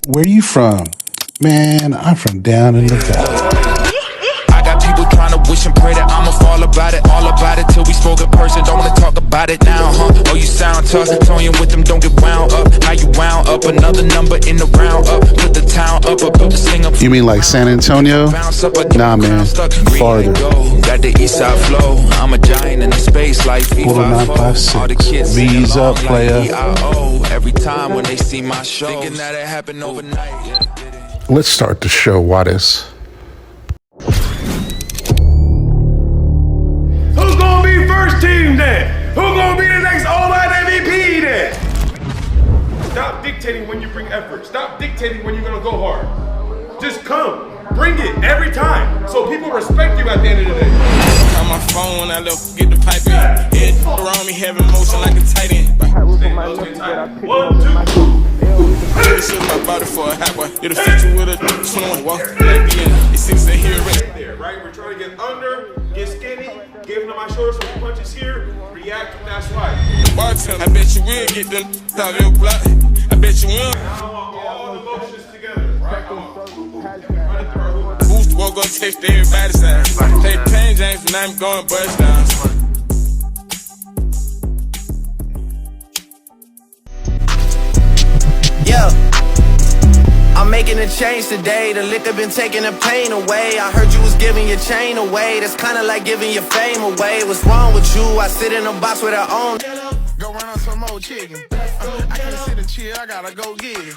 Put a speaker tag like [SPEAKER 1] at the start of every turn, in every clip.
[SPEAKER 1] Where you from? Man, I'm from down in the valley.
[SPEAKER 2] I got people trying to wish and pray that I'ma fall about it, all about it till we spoke in person. Don't wanna talk about it now, huh? Oh, you sound tough. Toying with them, don't get wound up. How you wound up? Another number in the round up. Put the town up, I built the sling up.
[SPEAKER 1] You mean like San Antonio? Nah, man. Farther.
[SPEAKER 2] Got the east side flow. I'm a giant in the space like
[SPEAKER 1] FIFA.
[SPEAKER 2] All the kids
[SPEAKER 1] V's up, player.
[SPEAKER 2] Every time when they see my show, thinking that it happened overnight.
[SPEAKER 1] Let's start the show, Wattis.
[SPEAKER 3] Who's gonna be first team then? Who's gonna be the next O-Line MVP then? Stop dictating when you bring effort. Stop dictating when you're gonna go hard. Just come. Bring it every time so people respect you at the end of the day.
[SPEAKER 4] On my phone when I left, get the pipe in. Head around me, having motion like a tight end.
[SPEAKER 3] One, two.
[SPEAKER 4] Shoot my body for a hot boy. Get a feature with a 21 walk. Like the end. It seems that here right
[SPEAKER 3] There, right? We're trying to get under, get skinny, give him to my shoulder so he punches here, react when that's right.
[SPEAKER 4] bartender. I bet you will get them out of your block. I bet you will.
[SPEAKER 3] I want all the motions together, right? Come on. Run it through our hoop.
[SPEAKER 4] Boost won't go taste everybody's side. Play Pain James and I'm going bust down.
[SPEAKER 5] Yeah, I'm making a change today. The liquor been taking the pain away. I heard you was giving your chain away. That's kinda like giving your fame away. What's wrong with you? I sit in a box with I own.
[SPEAKER 6] Go run on some more chicken. I can't sit and chill, I gotta go get it.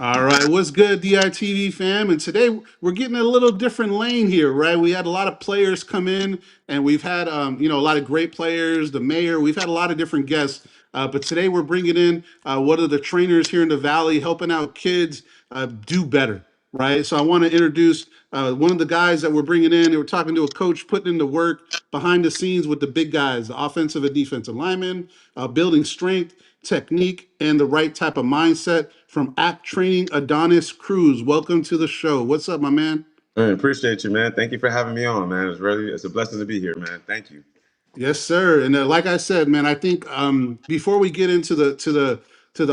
[SPEAKER 1] All right, what's good, DITV fam? And today we're getting a little different lane here, right? We had a lot of players come in, and we've had, a lot of great players. The mayor, we've had a lot of different guests. But today we're bringing in one of the trainers here in the valley, helping out kids do better, right? So I want to introduce one of the guys that we're bringing in. And we're talking to a coach, putting in the work behind the scenes with the big guys, the offensive and defensive linemen, building strength, technique, and the right type of mindset from ACT Training, Adonis Cruz. Welcome to the show. What's up, my man?
[SPEAKER 7] I appreciate you, man. Thank you for having me on, man. It's a blessing to be here, man. Thank you.
[SPEAKER 1] Yes, sir. And like I said, man, I think before we get into the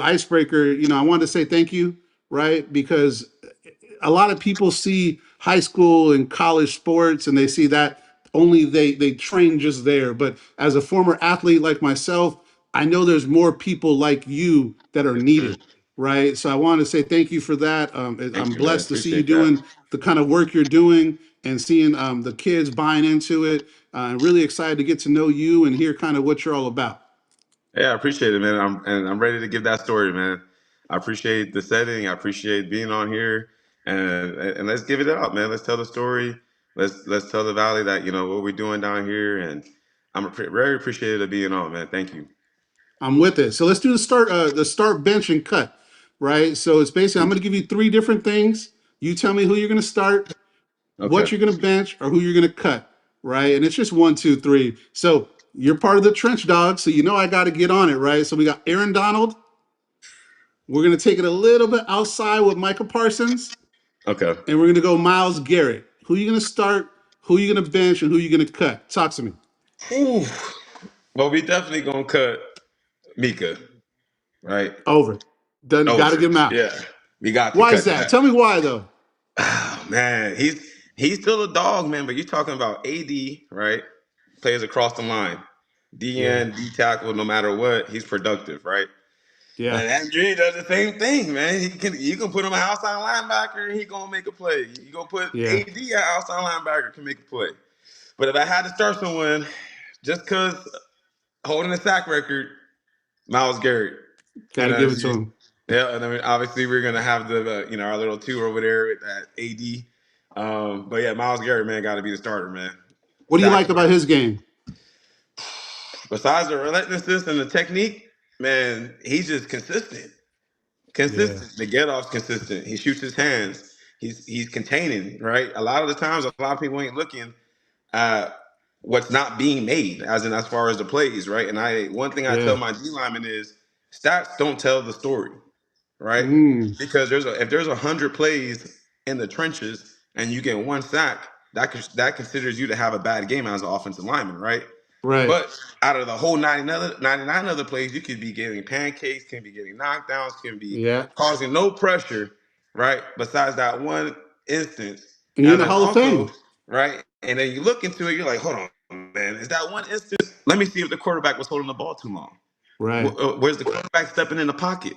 [SPEAKER 1] icebreaker, I wanted to say thank you, right? Because a lot of people see high school and college sports and they see that only they train just there. But as a former athlete like myself, I know there's more people like you that are
[SPEAKER 7] Mm.
[SPEAKER 1] needed, right? So I want to say thank you for that.
[SPEAKER 7] Thank
[SPEAKER 1] I'm
[SPEAKER 7] you, man.
[SPEAKER 1] blessed to see you
[SPEAKER 7] Appreciate that.
[SPEAKER 1] doing the kind of work you're doing and seeing the kids buying into it. I'm really excited to get to know you and hear kind of what you're all about.
[SPEAKER 7] Yeah, I appreciate it, man. I'm ready to give that story, man. I appreciate the setting. I appreciate being on here, and let's give it up, man. Let's tell the story. Let's tell the valley that what we're doing down here, and very appreciative of being on, man. Thank you.
[SPEAKER 1] I'm with it. So let's do the start bench and cut, right? So it's basically I'm going to give you three different things. You tell me who you're going to start,
[SPEAKER 7] Okay.
[SPEAKER 1] what you're going to bench, or who you're going to cut, right? And it's just one, two, three. So you're part of the trench dog, so you know I got to get on it, right? So we got Aaron Donald. We're going to take it a little bit outside with Micah Parsons,
[SPEAKER 7] Okay.
[SPEAKER 1] and we're going to go Miles Garrett. Who you going to start? Who you going to bench, and who you going to cut? Talk to me.
[SPEAKER 7] Whew. Well, we definitely gonna cut Mika, right?
[SPEAKER 1] Over. Done. Got to
[SPEAKER 7] Over.
[SPEAKER 1] get him out.
[SPEAKER 7] Yeah, we got to
[SPEAKER 1] Why is
[SPEAKER 7] cut
[SPEAKER 1] that?
[SPEAKER 7] that.
[SPEAKER 1] Tell me why though.
[SPEAKER 7] Oh, man, he's still a dog, man. But you're talking about AD, right? Plays across the line,
[SPEAKER 1] Yeah.
[SPEAKER 7] DN, D tackle, no matter what, he's productive, right?
[SPEAKER 1] Yeah.
[SPEAKER 7] And Andrew does the same thing, man. You can put him an outside linebacker, and he gonna make a play. You gonna put
[SPEAKER 1] Yeah.
[SPEAKER 7] AD an outside linebacker can make a play. But if I had to start someone, just because holding a sack record, Miles Garrett.
[SPEAKER 1] Got
[SPEAKER 7] You
[SPEAKER 1] to
[SPEAKER 7] know what
[SPEAKER 1] give
[SPEAKER 7] I
[SPEAKER 1] it to
[SPEAKER 7] mean?
[SPEAKER 1] him.
[SPEAKER 7] Yeah, and I mean, obviously we're gonna have the our little tour over there with that AD. But yeah, Miles Garrett, man, got to be the starter, man.
[SPEAKER 1] What do you
[SPEAKER 7] Sack
[SPEAKER 1] like about
[SPEAKER 7] after.
[SPEAKER 1] his game?
[SPEAKER 7] Besides the relentlessness and the technique, man, he's just consistent.
[SPEAKER 1] Yeah.
[SPEAKER 7] Consistent. The get off's consistent. He shoots his hands. He's containing, right? A lot of the times, a lot of people ain't looking at what's not being made, as far as the plays, right? And one thing I tell
[SPEAKER 1] Yeah.
[SPEAKER 7] my D lineman is stats don't tell the story, right?
[SPEAKER 1] Mm.
[SPEAKER 7] Because if there's 100 plays in the trenches and you get one sack, that considers you to have a bad game as an offensive lineman, right?
[SPEAKER 1] Right.
[SPEAKER 7] But out of the whole 99 other plays, you could be getting pancakes, can be getting knockdowns, can be
[SPEAKER 1] Yeah.
[SPEAKER 7] causing no pressure, right? Besides that one instance.
[SPEAKER 1] And you're in
[SPEAKER 7] And
[SPEAKER 1] the
[SPEAKER 7] then
[SPEAKER 1] Hall of
[SPEAKER 7] also,
[SPEAKER 1] Fame.
[SPEAKER 7] right? And then you look into it, you're like, hold on, man, is that one instance? Let me see if the quarterback was holding the ball too long.
[SPEAKER 1] Right.
[SPEAKER 7] Where's the quarterback stepping in the pocket?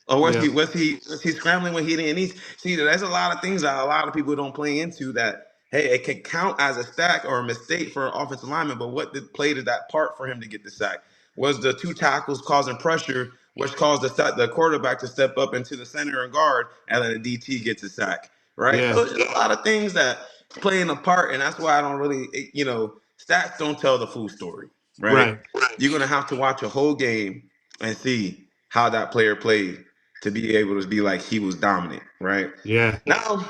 [SPEAKER 7] Or
[SPEAKER 1] Yeah.
[SPEAKER 7] was he scrambling when he didn't need? See, there's a lot of things that a lot of people don't play into that. Hey, it can count as a sack or a mistake for an offensive lineman, but what play did that part for him to get the sack? Was the two tackles causing pressure, which caused the quarterback to step up into the center and guard, and then the DT gets a sack, right?
[SPEAKER 1] Yeah.
[SPEAKER 7] So there's a lot of things that play in a part, and that's why I don't really, stats don't tell the full story, right?
[SPEAKER 1] Right.
[SPEAKER 7] You're gonna have to watch a whole game and see how that player played to be able to be like he was dominant, right?
[SPEAKER 1] Yeah.
[SPEAKER 7] Now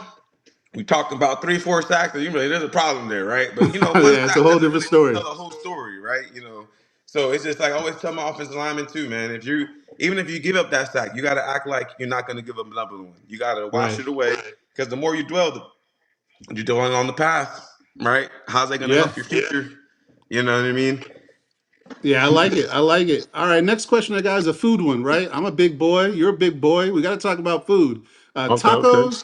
[SPEAKER 7] we talked about 3-4 sacks, and there's a problem there, right? But one
[SPEAKER 1] Yeah. It's a
[SPEAKER 7] sack
[SPEAKER 1] whole
[SPEAKER 7] doesn't
[SPEAKER 1] different
[SPEAKER 7] really
[SPEAKER 1] story.
[SPEAKER 7] tell the whole story, right? So it's just like I always tell my offensive linemen too, man. Even if you give up that sack, you got to act like you're not going to give up another one. You got to wash
[SPEAKER 1] Right.
[SPEAKER 7] it away because the more you dwell, you're dwelling on the past, right? How's that going to
[SPEAKER 1] Yeah.
[SPEAKER 7] help your future? You know what I mean?
[SPEAKER 1] Yeah, I like it. I like it. All right, next question I got is a food one, right? I'm a big boy. You're a big boy. We got to talk about food.
[SPEAKER 7] Okay, okay.
[SPEAKER 1] Tacos,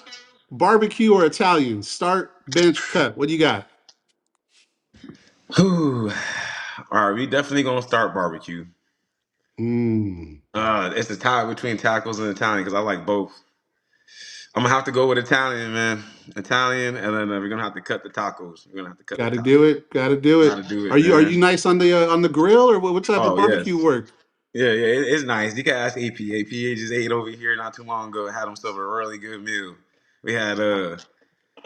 [SPEAKER 1] barbecue, or Italian? Start, bench, cut. What do you got?
[SPEAKER 7] Whew. All right, we definitely gonna start barbecue.
[SPEAKER 1] Mm,
[SPEAKER 7] It's a tie between tacos and Italian because I like both. I'm gonna have to go with Italian, man. Italian, and then we're gonna have to cut the tacos. We're gonna have to cut the
[SPEAKER 1] got to do
[SPEAKER 7] tacos.
[SPEAKER 1] it. Got to do it.
[SPEAKER 7] Gotta do
[SPEAKER 1] Are
[SPEAKER 7] it,
[SPEAKER 1] you
[SPEAKER 7] man.
[SPEAKER 1] nice on the grill or what type of
[SPEAKER 7] Oh
[SPEAKER 1] barbecue
[SPEAKER 7] yes,
[SPEAKER 1] work?
[SPEAKER 7] yeah. It's nice. You can ask AP. AP just ate over here not too long ago. Had himself a really good meal. We had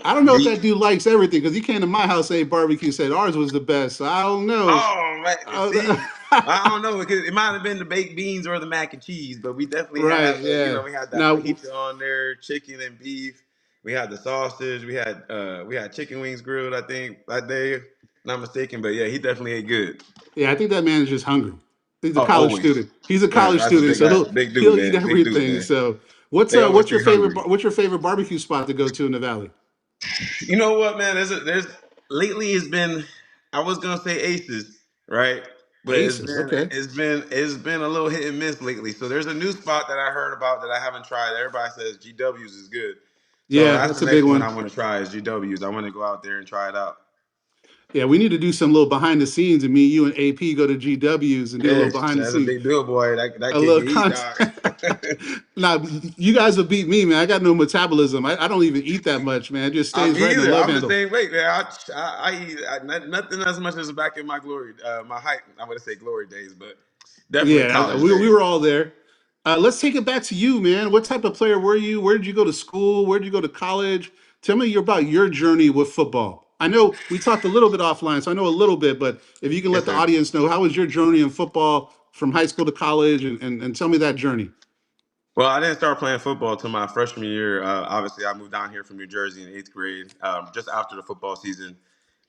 [SPEAKER 1] I don't know if
[SPEAKER 7] meat.
[SPEAKER 1] that dude likes everything because he came to my house ate barbecue, said ours was the best. So I don't know.
[SPEAKER 7] Oh man, see, I don't know because it might have been the baked beans or the mac and cheese, but we definitely
[SPEAKER 1] Right,
[SPEAKER 7] had
[SPEAKER 1] yeah.
[SPEAKER 7] we had that
[SPEAKER 1] Now,
[SPEAKER 7] fajita on there, chicken and beef. We had the sausage. We had chicken wings grilled. I think that day, not mistaken. But yeah, he definitely ate good.
[SPEAKER 1] yeah, I think that man is just hungry. He's a
[SPEAKER 7] Oh,
[SPEAKER 1] college
[SPEAKER 7] always.
[SPEAKER 1] student. He's a
[SPEAKER 7] Man,
[SPEAKER 1] college
[SPEAKER 7] that's a
[SPEAKER 1] student,
[SPEAKER 7] big
[SPEAKER 1] so
[SPEAKER 7] guy,
[SPEAKER 1] he'll
[SPEAKER 7] big dude,
[SPEAKER 1] he'll eat
[SPEAKER 7] man, big dude,
[SPEAKER 1] everything.
[SPEAKER 7] man.
[SPEAKER 1] So what's
[SPEAKER 7] They always
[SPEAKER 1] what's your
[SPEAKER 7] stay hungry.
[SPEAKER 1] what's your favorite barbecue spot to go to in the valley?
[SPEAKER 7] You know what, man? There's lately it's been. I was gonna say Aces, right? But it's
[SPEAKER 1] Aces.
[SPEAKER 7] been
[SPEAKER 1] Okay.
[SPEAKER 7] it's been it's been a little hit and miss lately. So there's a new spot that I heard about that I haven't tried. Everybody says GW's is good. So
[SPEAKER 1] Yeah,
[SPEAKER 7] that's
[SPEAKER 1] that's
[SPEAKER 7] the
[SPEAKER 1] a big
[SPEAKER 7] next one
[SPEAKER 1] one.
[SPEAKER 7] I want to try is GW's. I want to go out there and try it out.
[SPEAKER 1] Yeah, we need to do some little behind the scenes, and me, you, and AP go to GW's and do a little
[SPEAKER 7] Yes,
[SPEAKER 1] behind the
[SPEAKER 7] that's a
[SPEAKER 1] scenes,
[SPEAKER 7] big deal, boy. That
[SPEAKER 1] a
[SPEAKER 7] kid
[SPEAKER 1] little
[SPEAKER 7] can eat,
[SPEAKER 1] content.
[SPEAKER 7] dog.
[SPEAKER 1] Now, you guys will beat me, man. I got no metabolism. I don't even eat that much, man. It just stays
[SPEAKER 7] Me
[SPEAKER 1] right in the
[SPEAKER 7] either.
[SPEAKER 1] love
[SPEAKER 7] I'm the
[SPEAKER 1] handle.
[SPEAKER 7] same weight, man. I eat nothing as much as back in my glory, my height. I would say glory days, but definitely
[SPEAKER 1] Yeah,
[SPEAKER 7] college
[SPEAKER 1] we
[SPEAKER 7] days.
[SPEAKER 1] were all there. Let's take it back to you, man. What type of player were you? Where did you go to school? Where did you go to college? Tell me about your journey with football. I know we talked a little bit offline, so I know a little bit, but if you can
[SPEAKER 7] Yes,
[SPEAKER 1] let the
[SPEAKER 7] sir.
[SPEAKER 1] audience know, how was your journey in football from high school to college and tell me that journey.
[SPEAKER 7] Well, I didn't start playing football until my freshman year. Obviously, I moved down here from New Jersey in eighth grade, just after the football season.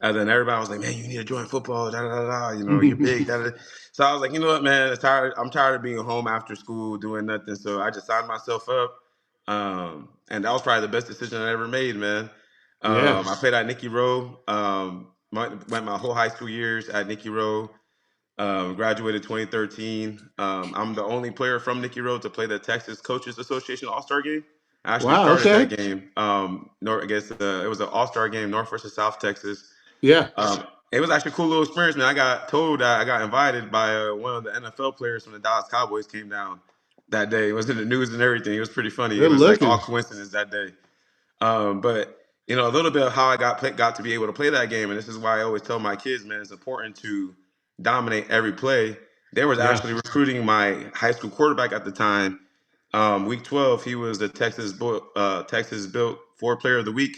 [SPEAKER 7] And then everybody was like, "Man, you need to join football." Da da da da. You're big. Da, da. Da. So I was like, you know what, man? I'm tired of being home after school doing nothing. So I just signed myself up, and that was probably the best decision I ever made, man.
[SPEAKER 1] Yeah.
[SPEAKER 7] I played at Nikki Rowe. Went my whole high school years at Nikki Rowe. Graduated 2013. I'm the only player from Nikki Rowe to play the Texas Coaches Association All-Star game. I actually
[SPEAKER 1] Wow.
[SPEAKER 7] started that
[SPEAKER 1] Okay.
[SPEAKER 7] game. I guess it was an All-Star game, North versus South Texas.
[SPEAKER 1] Yeah.
[SPEAKER 7] It was actually a cool little experience, man. I got told that I got invited by one of the NFL players from the Dallas Cowboys came down that day. It was in the news and everything. It was pretty funny. It
[SPEAKER 1] Good
[SPEAKER 7] was like all
[SPEAKER 1] looking.
[SPEAKER 7] coincidence that day. But a little bit of how I got to be able to play that game, and this is why I always tell my kids, man, it's important to dominate every play. They was
[SPEAKER 1] Yeah.
[SPEAKER 7] actually recruiting my high school quarterback at the time. Week 12, he was the Texas built 4 player of the week.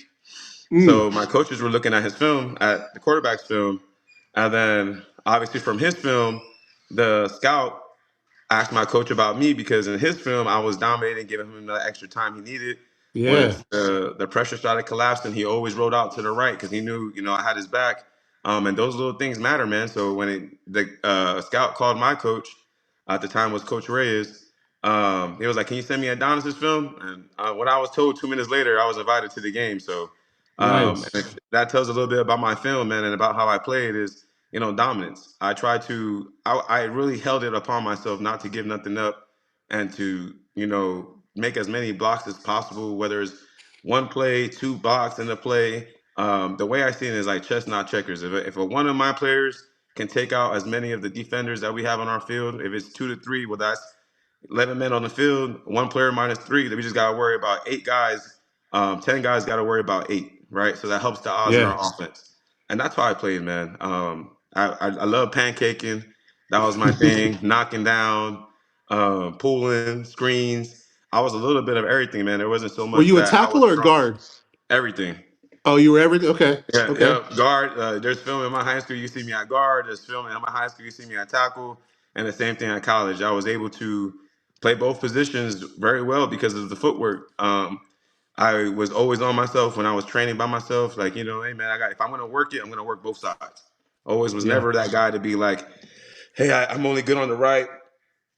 [SPEAKER 1] Mm.
[SPEAKER 7] So my coaches were looking at his film, at the quarterback's film, and then obviously from his film, the scout asked my coach about me because in his film I was dominating, giving him the extra time he needed.
[SPEAKER 1] Yeah.
[SPEAKER 7] Once the pressure started collapsing, he always rolled out to the right because he knew, I had his back. And those little things matter, man. So when the scout called my coach, at the time was Coach Reyes, he was like, "Can you send me Adonis's film?" And what I was told 2 minutes later, I was invited to the game. So
[SPEAKER 1] Nice.
[SPEAKER 7] and that tells a little bit about my film, man, and about how I played is dominance. I really held it upon myself not to give nothing up and to, make as many blocks as possible, whether it's one play, two blocks in the play. The way I see it is like chess, not checkers. If one of my players can take out as many of the defenders that we have on our field, if it's 2 to 3, well, that's 11 men on the field, one player minus three. Then we just got to worry about 8 guys. 10 guys got to worry about 8, right? So that helps the odds in
[SPEAKER 1] Yeah.
[SPEAKER 7] our offense. And that's how I played, man. I love pancaking. That was my thing. Knocking down, pulling, screens. I was a little bit of everything, man. There wasn't so
[SPEAKER 1] Were
[SPEAKER 7] much
[SPEAKER 1] you a
[SPEAKER 7] that I
[SPEAKER 1] tackle
[SPEAKER 7] was
[SPEAKER 1] or a
[SPEAKER 7] strong.
[SPEAKER 1] guard?
[SPEAKER 7] Everything.
[SPEAKER 1] Oh, you were everything. Okay.
[SPEAKER 7] Yeah,
[SPEAKER 1] Okay.
[SPEAKER 7] yep. Guard. There's film in my high school. You see me at guard. There's film in my high school. You see me at tackle. And the same thing at college. I was able to play both positions very well because of the footwork. I was always on myself when I was training by myself. Like, hey man, if I'm gonna work it, I'm gonna work both sides. Always was
[SPEAKER 1] Yeah.
[SPEAKER 7] never that guy to be like, hey, I'm only good on the right.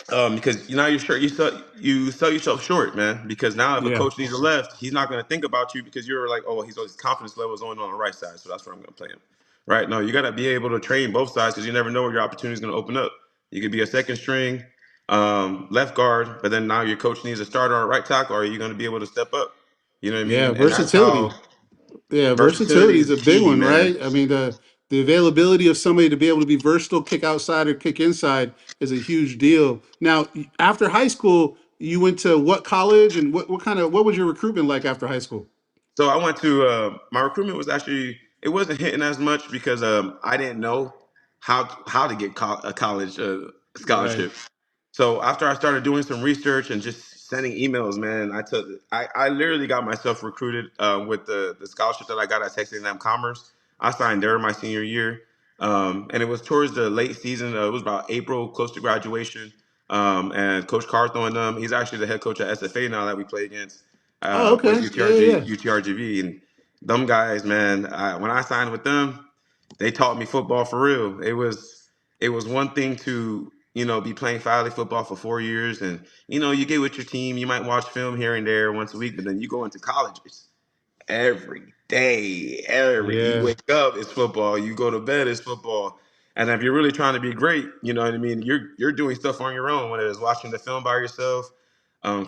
[SPEAKER 7] Because you sell yourself short, man. Because now if a
[SPEAKER 1] Yeah.
[SPEAKER 7] coach needs a left, he's not going to think about you because you're like, oh, his confidence level is only on the right side, so that's where I'm going to play him. Right? No, you got to be able to train both sides because you never know where your opportunity is going to open up. You could be a second string left guard, but then now your coach needs a starter on right tackle. Are you going to be able to step up? You know what I
[SPEAKER 1] Yeah.
[SPEAKER 7] mean? And that's how
[SPEAKER 1] Versatility. Yeah,
[SPEAKER 7] versatility
[SPEAKER 1] versatility is
[SPEAKER 7] is
[SPEAKER 1] a big
[SPEAKER 7] key,
[SPEAKER 1] one,
[SPEAKER 7] man.
[SPEAKER 1] right? I mean, the availability of somebody to be able to be versatile, kick outside or kick inside is a huge deal. Now, after high school, you went to what college and what was your recruitment like after high school?
[SPEAKER 7] So I went to my recruitment was actually it wasn't hitting as much because I didn't know how to get a college
[SPEAKER 1] Right.
[SPEAKER 7] scholarship. So after I started doing some research and just sending emails, man, I literally got myself recruited with the scholarship that I got at Texas A&M-Commerce. I signed there my senior year, and it was towards the late season. It was about April, close to graduation. And Coach Carthon, he's actually the head coach at SFA now that we play against
[SPEAKER 1] Oh,
[SPEAKER 7] with
[SPEAKER 1] okay. Yeah, yeah,
[SPEAKER 7] UTRG
[SPEAKER 1] yeah.
[SPEAKER 7] UTRGV, and them guys, man. When I signed with them, they taught me football for real. It was one thing to be playing Valley football for 4 years, and you get with your team. You might watch film here and there once a week, but then you go into colleges every day. You
[SPEAKER 1] Yeah.
[SPEAKER 7] wake up, it's football. You go to bed, it's football. And if you're really trying to be great, you know what I mean. You're doing stuff on your own, whether it's watching the film by yourself, um,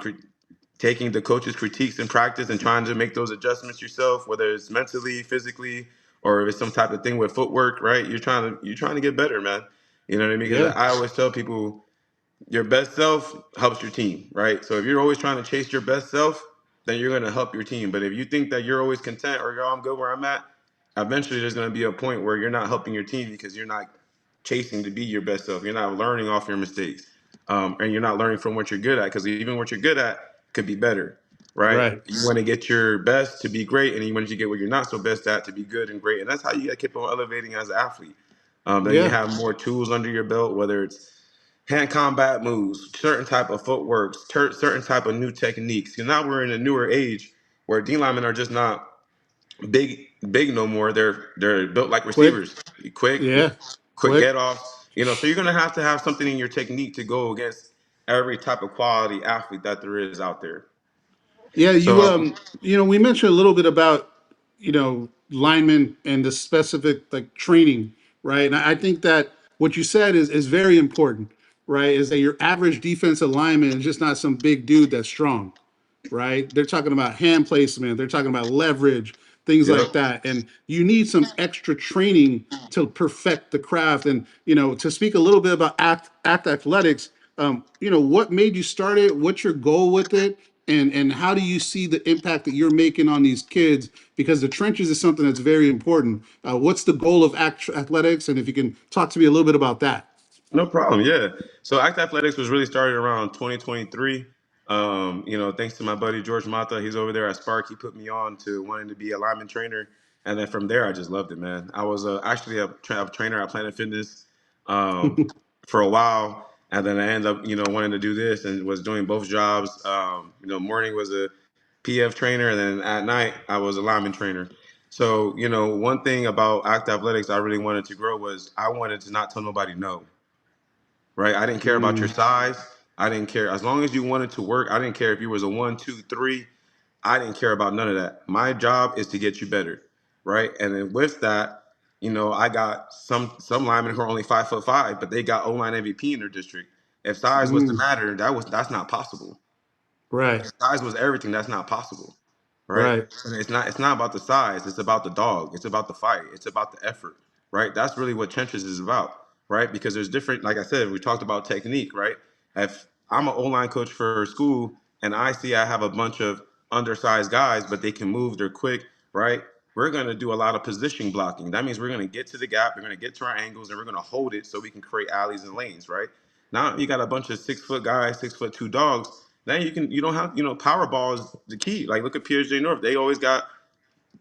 [SPEAKER 7] taking the coach's critiques in practice and trying to make those adjustments yourself, whether it's mentally, physically, or if it's some type of thing with footwork, right? You're trying to get better, man. You know what I mean? Because
[SPEAKER 1] Yeah.
[SPEAKER 7] I always tell people your best self helps your team, right? So if you're always trying to chase your best self, then you're going to help your team. But if you think that you're always content or I'm good where I'm at, eventually there's going to be a point where you're not helping your team because you're not chasing to be your best self. You're not learning off your mistakes, and you're not learning from what you're good at because even what you're good at could be better, right?
[SPEAKER 1] Right.
[SPEAKER 7] You want to get your best to be great, and you want to get what you're not so best at to be good and great, and that's how you got to keep on elevating as an athlete. Then you
[SPEAKER 1] Yeah.
[SPEAKER 7] have more tools under your belt, whether it's hand combat moves, certain type of footwork, certain type of new techniques. Because now we're in a newer age where D-Linemen are just not big no more. They're built like
[SPEAKER 1] Quick.
[SPEAKER 7] receivers, quick,
[SPEAKER 1] Yeah.
[SPEAKER 7] quick
[SPEAKER 1] Quick.
[SPEAKER 7] get offs. So you're gonna have to have something in your technique to go against every type of quality athlete that there is out there.
[SPEAKER 1] Yeah,
[SPEAKER 7] So
[SPEAKER 1] we mentioned a little bit about, linemen and the specific like training, right? And I think that what you said is very important, right? Is that your average defensive lineman is just not some big dude that's strong, right? They're talking about hand placement, they're talking about leverage, things like
[SPEAKER 7] yep.
[SPEAKER 1] that. And you need some extra training to perfect the craft. And, to speak a little bit about act athletics, what made you start it? What's your goal with it? And how do you see the impact that you're making on these kids? Because the trenches is something that's very important. What's the goal of athletics? And if you can talk to me a little bit about that.
[SPEAKER 7] No problem. Yeah. So Act Athletics was really started around 2023. Thanks to my buddy George Mata, he's over there at Spark. He put me on to wanting to be a lineman trainer, and then from there, I just loved it, man. I was actually a trainer at Planet Fitness for a while, and then I ended up, wanting to do this and was doing both jobs. Morning was a PF trainer, and then at night I was a lineman trainer. So, one thing about Act Athletics I really wanted to grow was I wanted to not tell nobody no, right? I didn't care about your
[SPEAKER 1] Mm,
[SPEAKER 7] size. I didn't care as long as you wanted to work. I didn't care if you was a 1, 2, 3. I didn't care about none of that. My job is to get you better, right? And then with that, You know, I got some linemen who are only 5'5", but they got O-line MVP in their district. If size was to
[SPEAKER 1] Mm,
[SPEAKER 7] matter, that's not possible.
[SPEAKER 1] right.
[SPEAKER 7] Size was everything. That's not possible, right?
[SPEAKER 1] Right.
[SPEAKER 7] And it's not about the size. It's about the dog. It's about the fight. It's about the effort, right? That's really what trenches is about, right? Because there's different. Like I said, we talked about technique, right? If I'm an O-line coach for a school and I see I have a bunch of undersized guys, but they can move, they're quick, right? We're going to do a lot of position blocking. That means we're going to get to the gap, we're going to get to our angles, and we're going to hold it so we can create alleys and lanes, right? Now you got a bunch of 6 foot guys, 6'2" dogs. Then you don't have, power ball is the key. Like look at PSJ North. They always got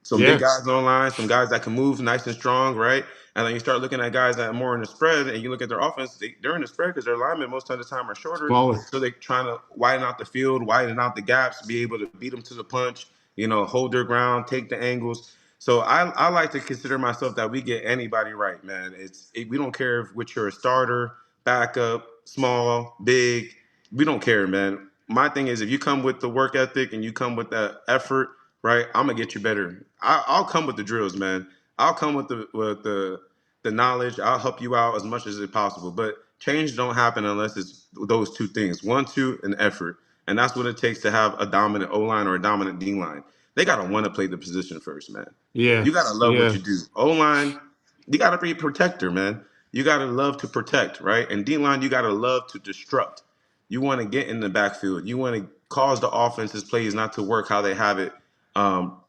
[SPEAKER 7] some big
[SPEAKER 1] Yes.
[SPEAKER 7] guys online, some guys that can move nice and strong, right? And then you start looking at guys that are more in the spread, and you look at their offense, they're in the spread because their linemen most of the time are shorter.
[SPEAKER 1] Smaller.
[SPEAKER 7] So they're trying to widen out the field, widen out the gaps, be able to beat them to the punch, hold their ground, take the angles. So I like to consider myself that we get anybody right, man. We don't care if which you're a starter, backup, small, big. We don't care, man. My thing is if you come with the work ethic and you come with that effort, right? I'm gonna get you better. I'll come with the drills, man. I'll come with the knowledge. I'll help you out as much as it's possible. But change don't happen unless it's those two things: one, two, and effort. And that's what it takes to have a dominant O line or a dominant D line. They gotta want to play the position first, man.
[SPEAKER 1] Yeah.
[SPEAKER 7] You gotta love what
[SPEAKER 1] Yeah.
[SPEAKER 7] you do. O line, you gotta be a protector, man. You gotta love to protect, right? And D line, you gotta love to disrupt. You want to get in the backfield. You want to cause the offense's plays not to work how they have it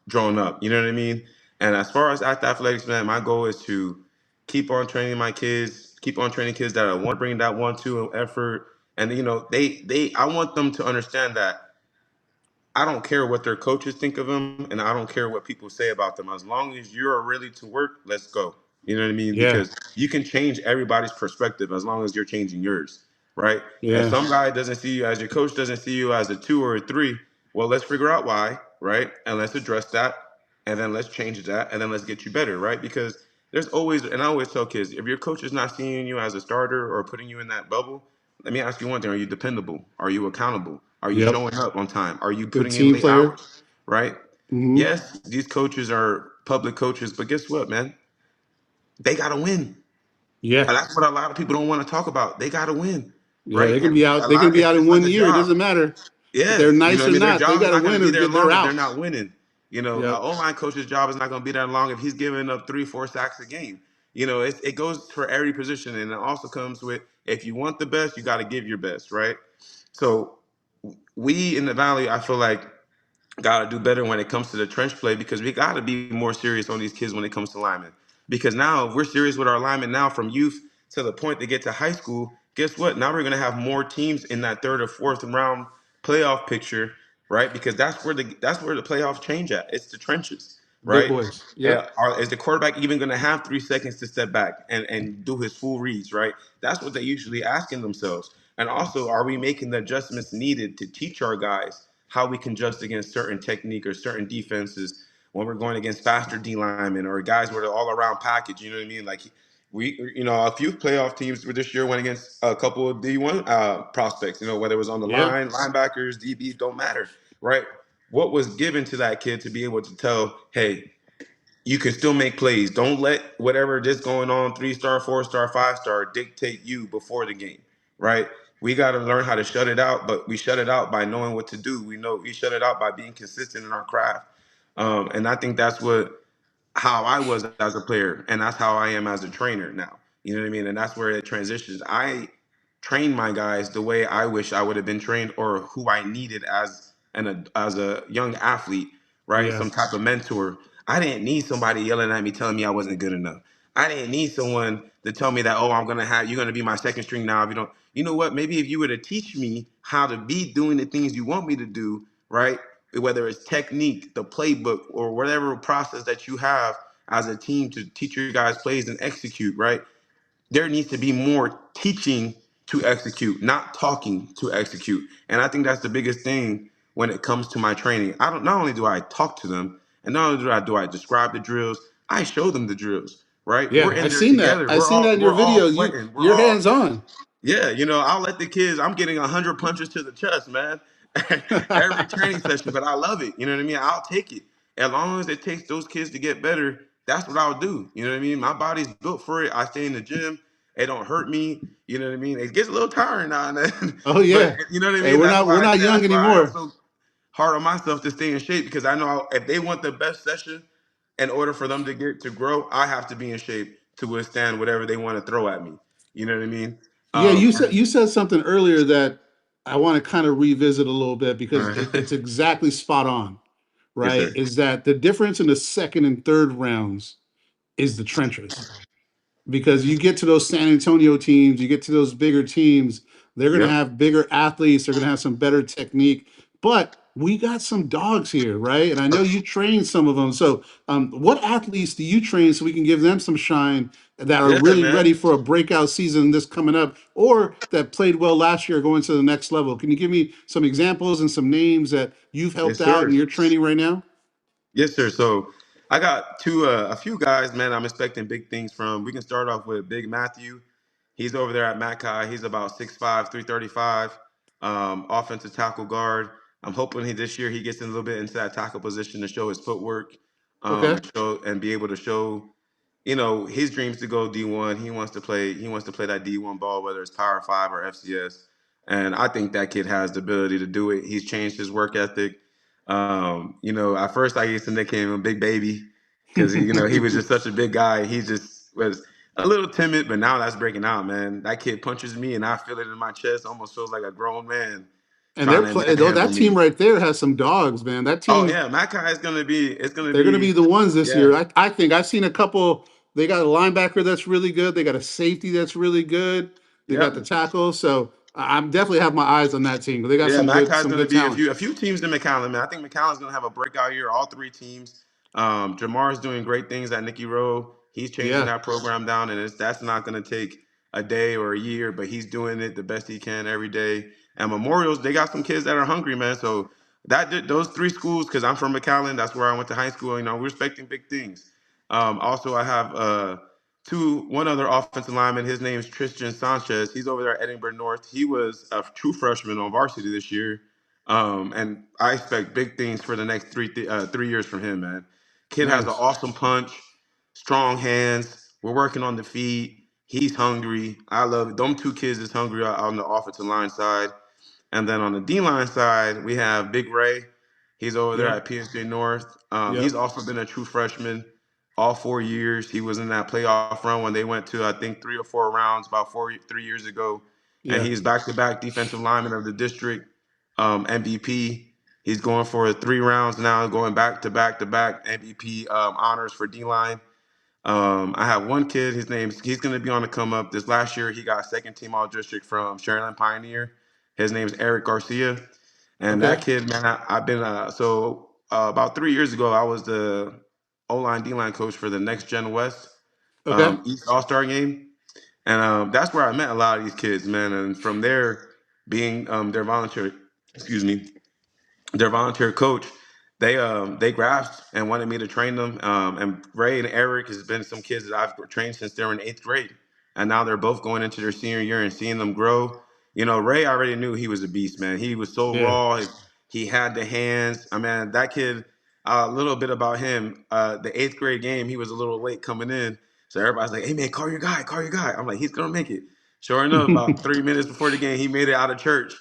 [SPEAKER 7] drawn up. You know what I mean? And as far as Act Athletics, man, my goal is to keep on training my kids, keep on training kids that want to bring that 1-2 effort. And I want them to understand that I don't care what their coaches think of them, and I don't care what people say about them. As long as you're ready to work, let's go. You know what I mean?
[SPEAKER 1] Yeah.
[SPEAKER 7] Because you can change everybody's perspective as long as you're changing yours, right? If
[SPEAKER 1] Yeah.
[SPEAKER 7] some guy doesn't see you as your coach doesn't see you as a 2 or a 3, well, let's figure out why, right? And let's address that, and then let's change that, and then let's get you better, right? Because there's always, and I always tell kids, if your coach is not seeing you as a starter or putting you in that bubble, let me ask you one thing: are you dependable? Are you accountable? Are you
[SPEAKER 1] Yep.
[SPEAKER 7] showing up on time? Are you
[SPEAKER 1] Good
[SPEAKER 7] putting in
[SPEAKER 1] team
[SPEAKER 7] late
[SPEAKER 1] player.
[SPEAKER 7] hours? Right?
[SPEAKER 1] Hmm.
[SPEAKER 7] Yes, these coaches are public coaches, but guess what, man? They gotta win.
[SPEAKER 1] Yeah.
[SPEAKER 7] And that's what a lot of people don't want to talk about. They gotta win,
[SPEAKER 1] Yeah.
[SPEAKER 7] right?
[SPEAKER 1] They can
[SPEAKER 7] And
[SPEAKER 1] be
[SPEAKER 7] a
[SPEAKER 1] out. They can
[SPEAKER 7] lot,
[SPEAKER 1] be
[SPEAKER 7] it's
[SPEAKER 1] out in
[SPEAKER 7] just like
[SPEAKER 1] one
[SPEAKER 7] a
[SPEAKER 1] year. It
[SPEAKER 7] job.
[SPEAKER 1] doesn't matter if they're
[SPEAKER 7] Yes,
[SPEAKER 1] nice or
[SPEAKER 7] their
[SPEAKER 1] not. They
[SPEAKER 7] job is
[SPEAKER 1] got to
[SPEAKER 7] not going to
[SPEAKER 1] win
[SPEAKER 7] be
[SPEAKER 1] or
[SPEAKER 7] there
[SPEAKER 1] they're
[SPEAKER 7] long if they're
[SPEAKER 1] out.
[SPEAKER 7] not winning. An
[SPEAKER 1] Yep.
[SPEAKER 7] O-line coach's job is not going to be that long if he's giving up 3-4 sacks a game. It goes for every position, and it also comes with if you want the best, you got to give your best, right? So we in the Valley, I feel like got to do better when it comes to the trench play because we got to be more serious on these kids when it comes to linemen. Because now if we're serious with our linemen now from youth to the point they get to high school, guess what? Now we're going to have more teams in that third or fourth round playoff picture, right? Because that's where the playoffs change at. It's the trenches,
[SPEAKER 1] Big
[SPEAKER 7] right?
[SPEAKER 1] boys. Yep.
[SPEAKER 7] Is the quarterback even going to have 3 seconds to step back and do his full reads, right? That's what they usually asking themselves. And also, are we making the adjustments needed to teach our guys how we can adjust against certain technique or certain defenses when we're going against faster D linemen or guys with an all around package? You know what I mean? Like a few playoff teams this year went against a couple of D1 prospects. Whether it was on the
[SPEAKER 1] Yeah.
[SPEAKER 7] line, linebackers, DBs, don't matter, right? What was given to that kid to be able to tell, hey, you can still make plays. Don't let whatever this going on 3-star, 4-star, 5-star dictate you before the game, right? We got to learn how to shut it out, but we shut it out by knowing what to do. We shut it out by being consistent in our craft, and I think that's how I was as a player, and that's how I am as a trainer now. You know what I mean? And that's where it transitions. I train my guys the way I wish I would have been trained, or who I needed as a young athlete, right?
[SPEAKER 1] Yeah.
[SPEAKER 7] Some type of mentor. I didn't need somebody yelling at me telling me I wasn't good enough. I didn't need someone to tell me that, oh, you're gonna be my second string now. If you don't, you know what? Maybe if you were to teach me how to be doing the things you want me to do, right? Whether it's technique, the playbook, or whatever process that you have as a team to teach your guys plays and execute, right? There needs to be more teaching to execute, not talking to execute. And I think that's the biggest thing when it comes to my training. I don't Not only do I talk to them, and not only do I describe the drills, I show them the drills, right? We're
[SPEAKER 1] Yeah.
[SPEAKER 7] in
[SPEAKER 1] I've
[SPEAKER 7] there
[SPEAKER 1] seen that.
[SPEAKER 7] together.
[SPEAKER 1] I've seen that in your
[SPEAKER 7] We're all
[SPEAKER 1] video.
[SPEAKER 7] sweating. We're
[SPEAKER 1] You're
[SPEAKER 7] all
[SPEAKER 1] hands on.
[SPEAKER 7] Yeah, I'll let the kids. I'm getting 100 punches to the chest, man, every training session. But I love it. You know what I mean? I'll take it as long as it takes those kids to get better. that's what I'll do. You know what I mean? My body's built for it. I stay in the gym. It don't hurt me. You know what I mean? It gets a little tiring now and then,
[SPEAKER 1] Oh
[SPEAKER 7] but
[SPEAKER 1] yeah.
[SPEAKER 7] you know what I
[SPEAKER 1] Hey,
[SPEAKER 7] mean?
[SPEAKER 1] we're
[SPEAKER 7] That's
[SPEAKER 1] not
[SPEAKER 7] why
[SPEAKER 1] we're
[SPEAKER 7] I
[SPEAKER 1] not
[SPEAKER 7] say
[SPEAKER 1] young
[SPEAKER 7] that's why I'm
[SPEAKER 1] anymore.
[SPEAKER 7] so hard on myself to stay in shape because I know if they want the best session, in order for them to get to grow, I have to be in shape to withstand whatever they want to throw at me. You know what I mean?
[SPEAKER 1] Yeah,
[SPEAKER 7] And
[SPEAKER 1] you said something earlier that I want to kind of revisit a little bit because it's exactly spot on,
[SPEAKER 7] yes,
[SPEAKER 1] right?
[SPEAKER 7] sir.
[SPEAKER 1] Is that the difference in the second and third rounds is the trenches. Because you get to those San Antonio teams, you get to those bigger teams, they're going to
[SPEAKER 7] Yep.
[SPEAKER 1] have bigger athletes, they're going to have some better technique. But we got some dogs here, right? And I know you train some of them. So, what athletes do you train so we can give them some shine that are
[SPEAKER 7] Yeah,
[SPEAKER 1] really ready
[SPEAKER 7] man.
[SPEAKER 1] for a breakout season this coming up, or that played well last year going to the next level? Can you give me some examples and some names that you've helped
[SPEAKER 7] Yes,
[SPEAKER 1] out
[SPEAKER 7] sir.
[SPEAKER 1] and you're training right now?
[SPEAKER 7] Yes, sir. So I got a few guys, man. I'm expecting big things from. We can start off with Big Matthew. He's over there at Mackay. He's about 6'5", 335, offensive tackle guard. I'm hoping this year he gets in a little bit into that tackle position to show his footwork,
[SPEAKER 1] Okay.
[SPEAKER 7] and be able to show, his dreams to go D1. He wants to play that D1 ball, whether it's Power Five or FCS. And I think that kid has the ability to do it. He's changed his work ethic. At first I used to nickname him Big Baby because he was just such a big guy. He just was a little timid, but now that's breaking out, man. That kid punches me and I feel it in my chest. Almost feels like a grown man
[SPEAKER 1] And
[SPEAKER 7] trying
[SPEAKER 1] they're
[SPEAKER 7] to
[SPEAKER 1] playing.
[SPEAKER 7] manhandle
[SPEAKER 1] That team
[SPEAKER 7] me.
[SPEAKER 1] right there has some dogs, man. That
[SPEAKER 7] Oh
[SPEAKER 1] team,
[SPEAKER 7] yeah, Mackay is gonna be. It's gonna
[SPEAKER 1] they're going to be
[SPEAKER 7] be.
[SPEAKER 1] the ones this
[SPEAKER 7] Yeah,
[SPEAKER 1] year. I think I've seen a couple. They got a linebacker that's really good. They got a safety that's really good. They got the
[SPEAKER 7] yep.
[SPEAKER 1] tackle. So I'm definitely have my eyes on that team. They got
[SPEAKER 7] Yeah, Mackay's
[SPEAKER 1] some
[SPEAKER 7] going to
[SPEAKER 1] good
[SPEAKER 7] be
[SPEAKER 1] talent.
[SPEAKER 7] a few teams in McAllen, man. I think McAllen's going to have a breakout year. All three teams. Jamar's doing great things at Nikki Rowe. He's changing
[SPEAKER 1] Yeah,
[SPEAKER 7] that program down, and that's not going to take a day or a year, but he's doing it the best he can every day. And Memorials, they got some kids that are hungry, man. So those three schools, because I'm from McAllen, that's where I went to high school. We're expecting big things. Also, I have one other offensive lineman. His name is Tristan Sanchez. He's over there at Edinburgh North. He was a true freshman on varsity this year, and I expect big things for the next 3 years from him. Man, kid has an
[SPEAKER 1] nice.
[SPEAKER 7] awesome punch, strong hands. We're working on the feet. He's hungry. I love it. Them two kids is hungry on the offensive line side. And then on the D line side, we have Big Ray. He's over there
[SPEAKER 1] Yep,
[SPEAKER 7] at PNC North. He's
[SPEAKER 1] yep.
[SPEAKER 7] also been a true freshman all 4 years. He was in that playoff run when they went to, I think, 3 or 4 rounds about 3 years ago. And
[SPEAKER 1] Yeah.
[SPEAKER 7] he's back to back defensive lineman of the district, MVP. He's going for 3 rounds now, going back to back MVP honors for D line. I have one kid. He's going to be on the come up. This last year, he got second team all district from Sharon Pioneer. His name's Eric Garcia, and that
[SPEAKER 1] Okay.
[SPEAKER 7] kid, man, I've been about 3 years ago, I was the O-line D-line coach for the Next Gen West
[SPEAKER 1] Okay.
[SPEAKER 7] East All-Star game, and that's where I met a lot of these kids, man. And from there, being their volunteer, excuse me, their volunteer coach, they grasped and wanted me to train them. And Ray and Eric has been some kids that I've trained since they were in eighth grade, and now they're both going into their senior year and seeing them grow. Ray already knew he was a beast, man. He was so
[SPEAKER 1] Yeah.
[SPEAKER 7] raw. He had the hands. I mean, that kid. A little bit about him. The eighth grade game, he was a little late coming in, so everybody's like, "Hey man, call your guy, call your guy." I'm like, "He's gonna make it." Sure enough, about 3 minutes before the game, he made it out of church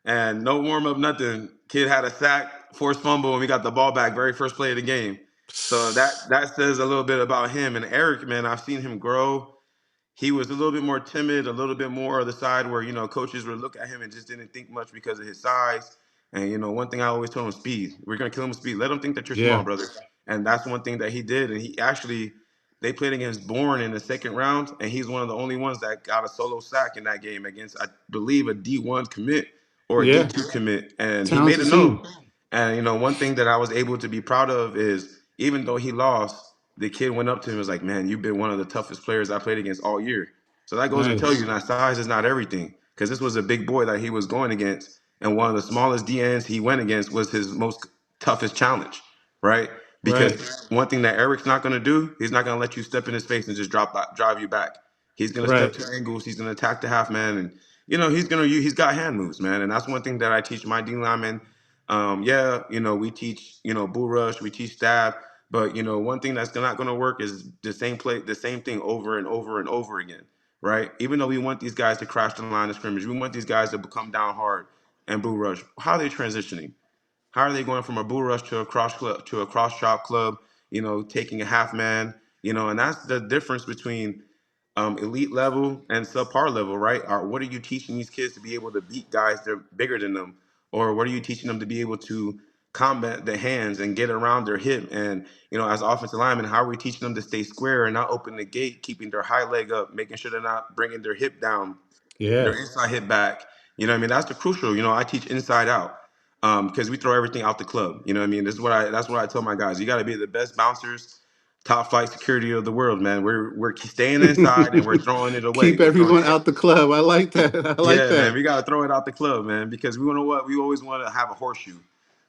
[SPEAKER 7] and no warm up, nothing. Kid had a sack, forced fumble, and we got the ball back very first play of the game. So that says a little bit about him. And Eric, man, I've seen him grow. He was a little bit more timid, a little bit more of the side where coaches would look at him and just didn't think much because of his size. And one thing I always told him: speed. We're gonna kill him with speed. Let him think that you're small,
[SPEAKER 1] Yeah.
[SPEAKER 7] brother. And that's one thing that he did. And he actually, they played against Bourne in the second round, and he's one of the only ones that got a solo sack in that game against, I believe, a D1 commit or a
[SPEAKER 1] Yeah.
[SPEAKER 7] D2 commit, and he made
[SPEAKER 1] Talented
[SPEAKER 7] it
[SPEAKER 1] team.
[SPEAKER 7] known. And one thing that I was able to be proud of is even though he lost, the kid went up to him and was like, "Man, you've been one of the toughest players I played against all year." So that goes to tell you
[SPEAKER 1] Nice.
[SPEAKER 7] that size is not everything. Because this was a big boy that he was going against, and one of the smallest DNs he went against was his most toughest challenge, right?
[SPEAKER 1] Right.
[SPEAKER 7] Because one thing that Eric's not going to do, he's not going to let you step in his face and just drive you back. He's going to step
[SPEAKER 1] Right.
[SPEAKER 7] to angles. He's going to attack the half man, and he's got hand moves, man. And that's one thing that I teach my D linemen. We teach bull rush, we teach stab, But one thing that's not going to work is the same thing over and over and over again, right? Even though we want these guys to crash the line of scrimmage, we want these guys to come down hard and bull rush. How are they transitioning? How are they going from a bull rush to a cross club to a cross chop club? Taking a half man. And that's the difference between elite level and subpar level, right? Or what are you teaching these kids to be able to beat guys that are bigger than them, or what are you teaching them to be able to combat the hands and get around their hip? And as offensive linemen, how are we teaching them to stay square and not open the gate, keeping their high leg up, making sure they're not bringing their hip down,
[SPEAKER 1] Yeah,
[SPEAKER 7] their inside hip back? What I mean? That's the crucial. I teach inside out because we throw everything out the club. What I mean? That's what I tell my guys. You got to be the best bouncers, top flight security of the world, man. We're staying inside and we're throwing it away.
[SPEAKER 1] keep
[SPEAKER 7] We're throwing
[SPEAKER 1] everyone
[SPEAKER 7] it.
[SPEAKER 1] out the club. I like that. I like
[SPEAKER 7] Yeah, man.
[SPEAKER 1] that.
[SPEAKER 7] We gotta throw it out the club, man, because we want to what we always want to have a horseshoe.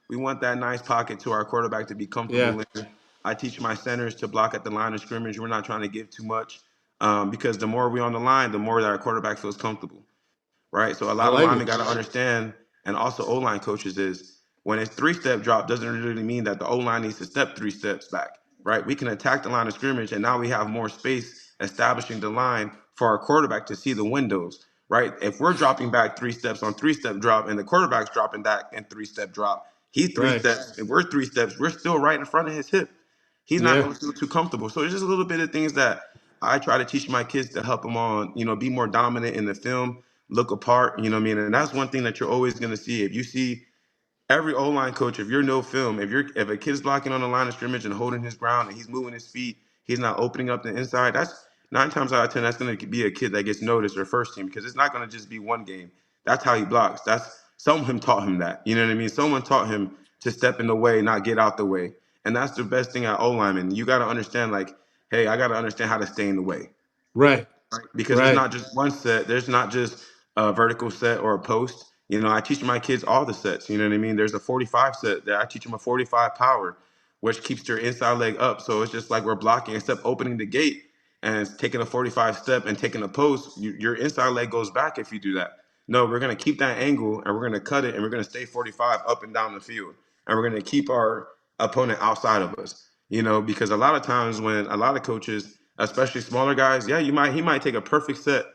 [SPEAKER 7] We want that nice pocket to our quarterback to be
[SPEAKER 1] Yeah,
[SPEAKER 7] comfortable in. I teach my centers to block at the line of scrimmage. We're not trying to give too much because the more we're on the line, the more that our quarterback feels comfortable, right? So a
[SPEAKER 1] I
[SPEAKER 7] lot of
[SPEAKER 1] like
[SPEAKER 7] linemen
[SPEAKER 1] it.
[SPEAKER 7] got to understand, and also O-line coaches is when it's three-step drop doesn't really mean that the O-line needs to step 3 steps back, right? We can attack the line of scrimmage, and now we have more space establishing the line for our quarterback to see the windows, right? If we're dropping back 3 steps on 3-step drop, and the quarterback's dropping back in 3-step drop, he's three
[SPEAKER 1] Right.
[SPEAKER 7] steps, and we're 3 steps, we're still right in front of his hip. He's not
[SPEAKER 1] Yeah.
[SPEAKER 7] going to feel too comfortable. So it's just a little bit of things that I try to teach my kids to help them on, be more dominant in the film, look apart, you know what I mean? And that's one thing that you're always going to see. If you see every O-line coach, if you're no film, if a kid's blocking on the line of scrimmage and holding his ground and he's moving his feet, he's not opening up the inside, that's 9 times out of 10, that's going to be a kid that gets noticed or first team because it's not going to just be one game. That's how he blocks. That's someone taught him that. You know what I mean? Someone taught him to step in the way, not get out the way. And that's the best thing at O-lineman. You got to understand, like, hey, I got to understand how to stay in the way
[SPEAKER 1] Right.
[SPEAKER 7] because there's
[SPEAKER 1] Right.
[SPEAKER 7] not just one set. There's not just a vertical set or a post. I teach my kids all the sets. You know what I mean? There's a 45 set that I teach them a 45 power, which keeps their inside leg up. So it's just like we're blocking instead of opening the gate and taking a 45 step and taking a post. Your inside leg goes back if you do that. No, we're going to keep that angle and we're going to cut it and we're going to stay 45 up and down the field. And we're going to keep our opponent outside of us. Because a lot of times when a lot of coaches, especially smaller guys, yeah, he might take a perfect set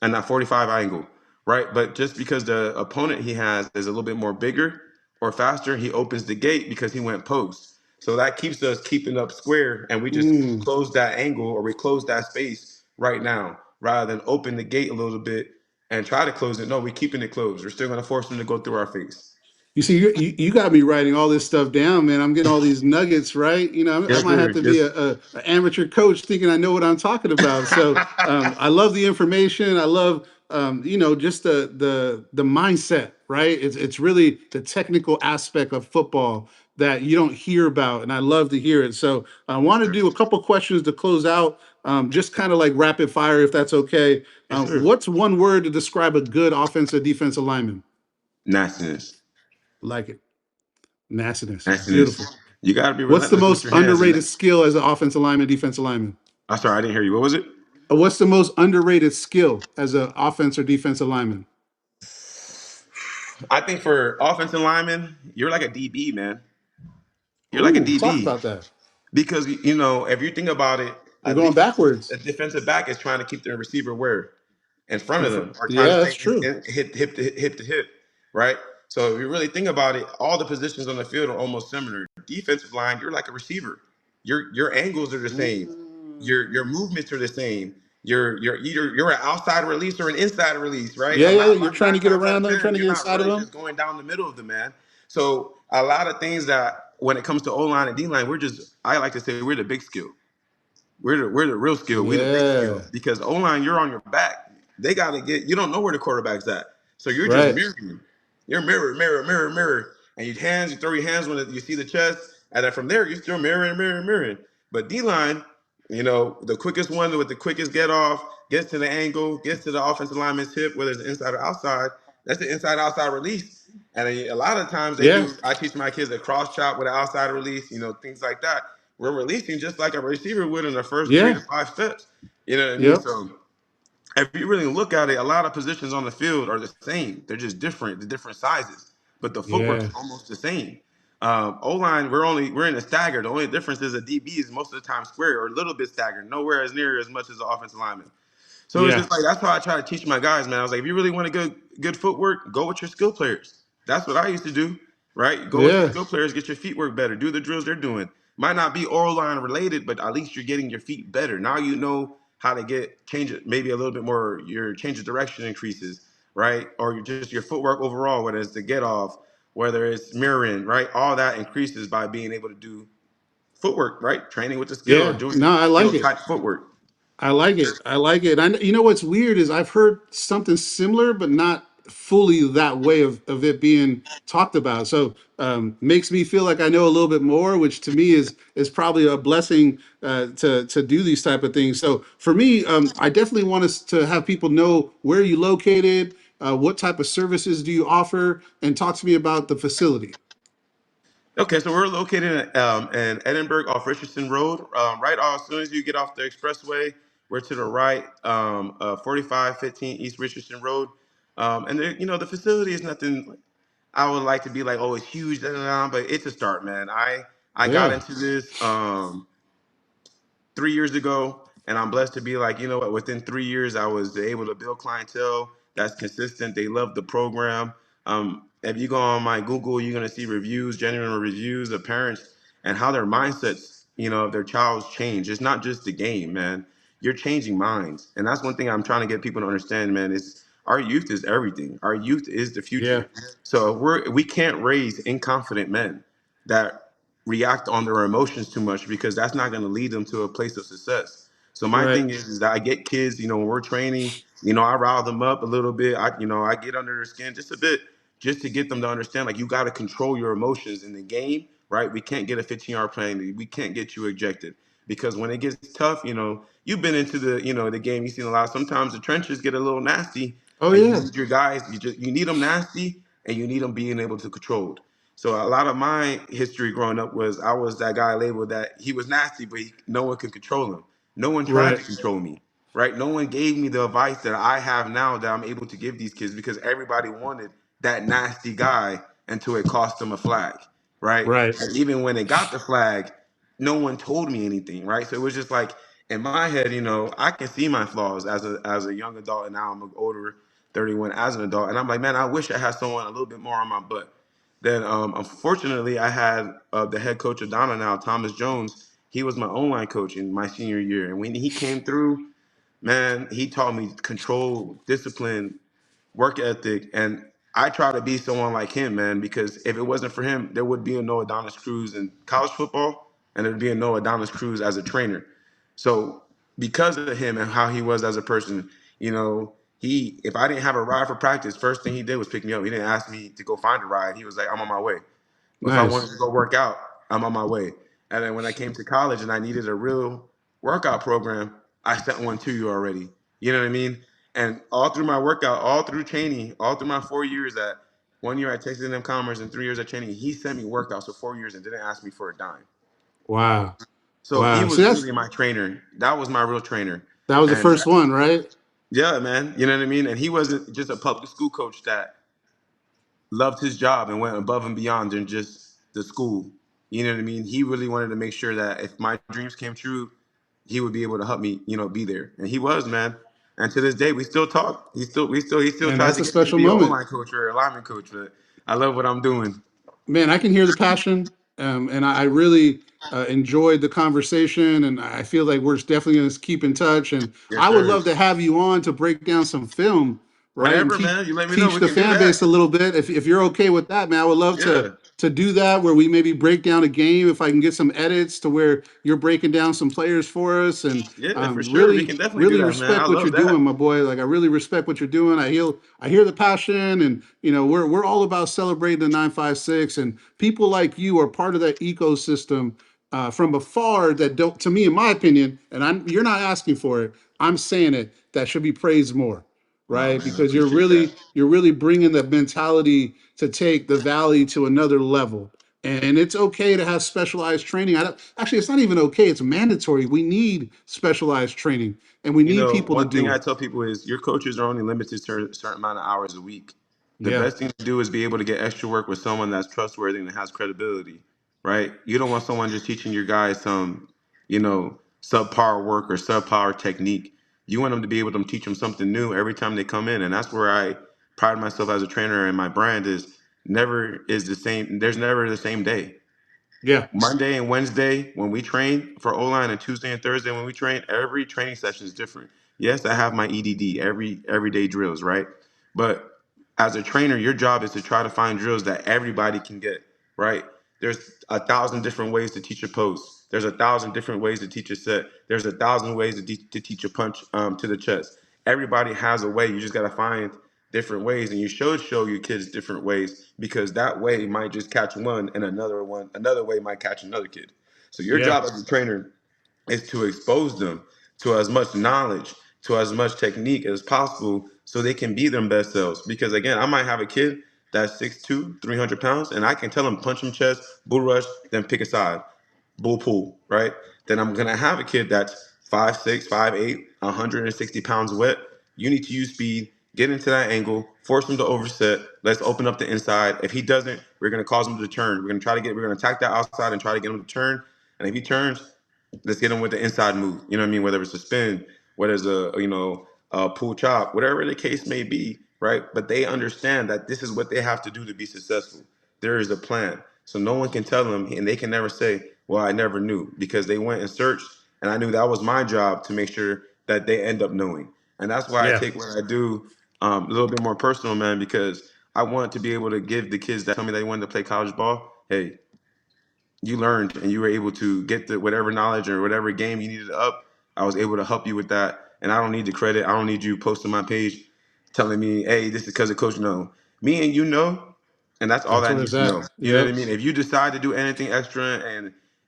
[SPEAKER 7] and that 45 angle, right? But just because the opponent he has is a little bit more bigger or faster, he opens the gate because he went post. So that keeps us keeping up square, and we just
[SPEAKER 1] Mm.
[SPEAKER 7] close that angle or we close that space right now rather than open the gate a little bit and try to close it. No, we're keeping it closed. We're still going to force them to go through our face.
[SPEAKER 1] You see, you got me writing all this stuff down, man. I'm getting all these nuggets, right? I
[SPEAKER 7] Yes,
[SPEAKER 1] might have
[SPEAKER 7] sir.
[SPEAKER 1] to be
[SPEAKER 7] Yes.
[SPEAKER 1] a amateur coach thinking I know what I'm talking about. So I love the information. I love, just the mindset, right? It's really the technical aspect of football that you don't hear about, and I love to hear it. So I
[SPEAKER 7] Yes,
[SPEAKER 1] want to
[SPEAKER 7] sir.
[SPEAKER 1] do a couple questions to close out, just kind of like rapid fire, if that's okay.
[SPEAKER 7] Yes, sir.
[SPEAKER 1] What's one word to describe a good offensive defensive lineman?
[SPEAKER 7] Nastiness.
[SPEAKER 1] Like it. Nastiness.
[SPEAKER 7] Nastiness.
[SPEAKER 1] Beautiful.
[SPEAKER 7] You got to be
[SPEAKER 1] What's the
[SPEAKER 7] relentless with
[SPEAKER 1] most
[SPEAKER 7] your hands. And
[SPEAKER 1] underrated skill as an offensive lineman, defensive lineman?
[SPEAKER 7] I'm sorry, I didn't hear you. What was it?
[SPEAKER 1] What's the most underrated skill as an offense or defensive lineman?
[SPEAKER 7] I think for offensive linemen, you're like a DB, man. You're like a
[SPEAKER 1] Ooh, talk
[SPEAKER 7] DB
[SPEAKER 1] about that.
[SPEAKER 7] because if you think about it,
[SPEAKER 1] You're going
[SPEAKER 7] a
[SPEAKER 1] backwards.
[SPEAKER 7] defensive back is trying to keep the receiver where in front of them, or trying to
[SPEAKER 1] Yeah,
[SPEAKER 7] stay
[SPEAKER 1] that's true.
[SPEAKER 7] hip to hip, right? So if you really think about it, all the positions on the field are almost similar. Defensive line, you're like a receiver. Your angles are the same. Your movements are the same. You're an outside release or an inside release, right?
[SPEAKER 1] Yeah,
[SPEAKER 7] A
[SPEAKER 1] yeah,
[SPEAKER 7] lot
[SPEAKER 1] you're trying
[SPEAKER 7] nine
[SPEAKER 1] to get
[SPEAKER 7] times out
[SPEAKER 1] around
[SPEAKER 7] of
[SPEAKER 1] them,
[SPEAKER 7] ten,
[SPEAKER 1] trying to
[SPEAKER 7] you're
[SPEAKER 1] get
[SPEAKER 7] not
[SPEAKER 1] inside of
[SPEAKER 7] really
[SPEAKER 1] them.
[SPEAKER 7] just going down the middle of the man. So a lot of things that when it comes to O line and D line, I like to say we're the big skill. We're the real skill. We the big skill
[SPEAKER 1] Yeah,
[SPEAKER 7] because O line you're on your back. They gotta get. You don't know where the quarterback's at, so you're just
[SPEAKER 1] right.
[SPEAKER 7] mirroring. You're mirror, and you throw your hands when you see the chest, and then from there you're still mirroring. But D line, the quickest one with the quickest get off gets to the angle, gets to the offensive lineman's hip, whether it's inside or outside. That's the inside outside release. And a lot of times they
[SPEAKER 1] Yeah,
[SPEAKER 7] do. I teach my kids a cross chop with an outside release, things like that. We're releasing just like a receiver would in the first three
[SPEAKER 1] yeah,
[SPEAKER 7] to five steps. You know what I mean?
[SPEAKER 1] yep,
[SPEAKER 7] So if you really look at it, a lot of positions on the field are the same. They're just different, the different sizes, but the footwork
[SPEAKER 1] yeah,
[SPEAKER 7] is almost the same. O-line, we're in a stagger. The only difference is a DB is most of the time square or a little bit staggered, nowhere as near as much as the offensive lineman. So it's
[SPEAKER 1] Yeah.
[SPEAKER 7] just like that's why I try to teach my guys, man. I was like, if you really want to good footwork, go with your skill players. That's what I used to do, right? Go with your
[SPEAKER 1] Yeah.
[SPEAKER 7] skill players, get your feet work better, do the drills they're doing. Might not be oral line related, but at least you're getting your feet better. Now you know how to change it, maybe a little bit more. Your change of direction increases, right? Or just your footwork overall, whether it's the get off, whether it's mirroring, right? All that increases by being able to do footwork, right? Training with the skill or
[SPEAKER 1] Yeah.
[SPEAKER 7] doing
[SPEAKER 1] No, I like
[SPEAKER 7] skill
[SPEAKER 1] it.
[SPEAKER 7] type footwork.
[SPEAKER 1] I like it. I like it. You know what's weird is I've heard something similar, but not fully that way of it being talked about. So makes me feel like I know a little bit more, which to me is probably a blessing to do these type of things. So for me, I definitely want us to have people know where you located, what type of services do you offer, and talk to me about the facility.
[SPEAKER 7] Okay, so we're located in Edinburgh off Richardson Road. Right off, as soon as you get off the expressway, we're to the right, 4515 East Richardson Road. And the facility is nothing I would like to be like, oh, it's huge, da, da, da, but it's a start, man. I got
[SPEAKER 1] Yeah.
[SPEAKER 7] into this. 3 years ago, and I'm blessed to be like, you know what, within 3 years, I was able to build clientele that's consistent. They love the program. If you go on my Google, you're gonna see reviews, genuine reviews of parents and how their mindsets, of their child's change. It's not just the game, man. You're changing minds, and that's one thing I'm trying to get people to understand, man. Is our youth is everything. Our youth is the
[SPEAKER 1] Yeah.
[SPEAKER 7] future. So if we can't raise inconfident men that react on their emotions too much because that's not going to lead them to a place of success. So my
[SPEAKER 1] Right.
[SPEAKER 7] thing is that I get kids, when we're training, I rile them up a little bit. I get under their skin just a bit, just to get them to understand, like, you got to control your emotions in the game, right? We can't get a 15-yard play. We can't get you ejected because when it gets tough, you've been into the game. You've seen a lot. Sometimes the trenches get a little nasty,
[SPEAKER 1] Oh
[SPEAKER 7] and you
[SPEAKER 1] yeah.
[SPEAKER 7] need your guys. You need them nasty, and you need them being able to control it. So a lot of my history growing up was I was that guy labeled that he was nasty, but no one could control him. No one tried
[SPEAKER 1] Right.
[SPEAKER 7] to control me, right? No one gave me the advice that I have now that I'm able to give these kids because everybody wanted that nasty guy until it cost them a flag, right?
[SPEAKER 1] Right.
[SPEAKER 7] And even when it got the flag, no one told me anything, right? So it was just like in my head, I can see my flaws as a young adult, and now I'm older, 31 as an adult, and I'm like, man, I wish I had someone a little bit more on my butt. Then, unfortunately, I had the head coach of Donna now, Thomas Jones. He was my online coach in my senior year, and when he came through, man, he taught me control, discipline, work ethic, and I try to be someone like him, man. Because if it wasn't for him, there would be no Adonis Cruz in college football, and there'd be no Adonis Cruz as a trainer. So, because of him and how he was as a person, if I didn't have a ride for practice, first thing he did was pick me up. He didn't ask me to go find a ride. He was like, "I'm on my way." If I wanted
[SPEAKER 1] Nice.
[SPEAKER 7] to go work out, I'm on my way. And then when I came to college and I needed a real workout program, I sent one to you already. You know what I mean? And all through my workout, all through Cheney, all through my 4 years at 1 year at Texas A&M-Commerce and 3 years at Cheney, he sent me workouts for 4 years and didn't ask me for a dime.
[SPEAKER 1] Wow.
[SPEAKER 7] So he
[SPEAKER 1] Wow. See,
[SPEAKER 7] was
[SPEAKER 1] that's
[SPEAKER 7] really my trainer. That was my real trainer.
[SPEAKER 1] that was the
[SPEAKER 7] And
[SPEAKER 1] first one, right?
[SPEAKER 7] yeah, man, you know what I mean? And he wasn't just a public school coach that loved his job and went above and beyond than just the school. You know what I mean? He really wanted to make sure that if my dreams came true, he would be able to help me, be there. And he was, man. And to this day, we still talk. He still
[SPEAKER 1] Man,
[SPEAKER 7] tries
[SPEAKER 1] that's
[SPEAKER 7] to
[SPEAKER 1] a
[SPEAKER 7] get me to
[SPEAKER 1] special
[SPEAKER 7] be an
[SPEAKER 1] moment.
[SPEAKER 7] O-line coach or a lineman coach, but I love what I'm doing.
[SPEAKER 1] Man, I can hear the passion, and I really enjoyed the conversation, and I feel like we're definitely going to keep in touch. And
[SPEAKER 7] Yes,
[SPEAKER 1] I would
[SPEAKER 7] sir.
[SPEAKER 1] love to have you on to break down some film, right, and
[SPEAKER 7] Whenever, man, you let me know.
[SPEAKER 1] teach
[SPEAKER 7] We
[SPEAKER 1] the
[SPEAKER 7] can do
[SPEAKER 1] fan
[SPEAKER 7] that.
[SPEAKER 1] base a little bit. If you're okay with that, man, I would love
[SPEAKER 7] Yeah.
[SPEAKER 1] to do that where we maybe break down a game. If I can get some edits to where you're breaking down some players for us, and
[SPEAKER 7] Yeah, for sure. We
[SPEAKER 1] really
[SPEAKER 7] can definitely do
[SPEAKER 1] really
[SPEAKER 7] that, man. I
[SPEAKER 1] respect what you're
[SPEAKER 7] love
[SPEAKER 1] doing,
[SPEAKER 7] that.
[SPEAKER 1] my boy. Like I really respect what you're doing. I hear the passion, and we're all about celebrating the 956, and people like you are part of that ecosystem from afar that don't, to me, in my opinion, and you're not asking for it, I'm saying it, that should be praised more,
[SPEAKER 7] Oh,
[SPEAKER 1] right?
[SPEAKER 7] man, I
[SPEAKER 1] Because
[SPEAKER 7] appreciate that.
[SPEAKER 1] you're really bringing the mentality to take the valley to another level. And it's okay to have specialized training. I don't, actually, it's not even okay. It's mandatory. We need specialized training, and we need people to
[SPEAKER 7] One thing
[SPEAKER 1] do
[SPEAKER 7] I
[SPEAKER 1] it.
[SPEAKER 7] tell people is your coaches are only limited to a certain amount of hours a week. The
[SPEAKER 1] Yeah.
[SPEAKER 7] best thing to do is be able to get extra work with someone that's trustworthy and has credibility, right? You don't want someone just teaching your guys some, subpar work or subpar technique. You want them to be able to teach them something new every time they come in, and that's where I pride myself as a trainer. And my brand is never is the same. There's never the same day.
[SPEAKER 1] Yeah.
[SPEAKER 7] Monday and Wednesday when we train for O-line, and Tuesday and Thursday when we train, every training session is different. Yes, I have my EDD, everyday drills, right? But as a trainer, your job is to try to find drills that everybody can get, right? There's 1,000 different ways to teach a post. There's 1,000 different ways to teach a set. There's 1,000 ways to teach a punch to the chest. Everybody has a way. You just got to find different ways, and you should show your kids different ways, because that way might just catch one, and another way might catch another kid. So your
[SPEAKER 1] Yeah.
[SPEAKER 7] job as a trainer is to expose them to as much knowledge, to as much technique as possible, so they can be their best selves. Because again, I might have a kid that's 6'2", 300 pounds, and I can tell him punch him chest, bull rush, then pick a side, bull pull, right? Then I'm gonna have a kid that's 5'6", 5'8", 160 pounds wet. You need to use speed, get into that angle, force him to overset. Let's open up the inside. If he doesn't, we're gonna cause him to turn. We're gonna attack that outside and try to get him to turn. And if he turns, let's get him with the inside move. You know what I mean? Whether it's a spin, whether it's a pull chop, whatever the case may be, right? But they understand that this is what they have to do to be successful. There is a plan. So no one can tell them, and they can never say, well, I never knew, because they went and searched, and I knew that was my job to make sure that they end up knowing. And that's why I
[SPEAKER 1] Yeah.
[SPEAKER 7] take what I do a little bit more personal, man, because I want to be able to give the kids that tell me they wanted to play college ball, hey, you learned and you were able to get the whatever knowledge or whatever game you needed up. I was able to help you with that. And I don't need the credit. I don't need you posting my page telling me, hey, this is because of coach. No, me and you know, and that's all
[SPEAKER 1] That's
[SPEAKER 7] that
[SPEAKER 1] where
[SPEAKER 7] needs
[SPEAKER 1] it's
[SPEAKER 7] to
[SPEAKER 1] at.
[SPEAKER 7] know. You know what I
[SPEAKER 1] Yep.
[SPEAKER 7] mean? If you decide to do anything extra